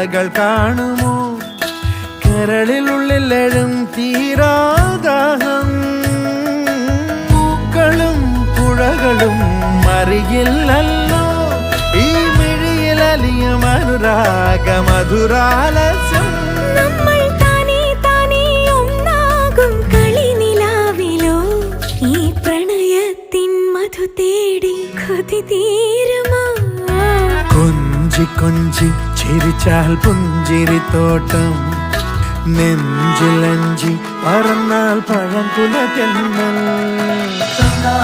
കഥകൾ കാണുമോ കരളിലുള്ളിലെഴും തീരാദാഹം പൂക്കളും പുഴകളും അറിയില്ലല്ലോ ഈ മിഴിയിലലിയ അനുരാഗ മധുരാലസ്യം നമ്മൾ താനേ താനേ ഒന്നാകും കളിനിലാവിലോ ഈ പ്രണയത്തിൻ മധു തേടി കൊതി തീരുമോ കൊഞ്ചി കൊഞ്ചി ചിരിച്ചാൽ പുഞ്ചിരിത്തോട്ടം നെഞ്ചിലഞ്ചി പറന്നാൽ പഴംകുല തെന്നൽ തന്നാ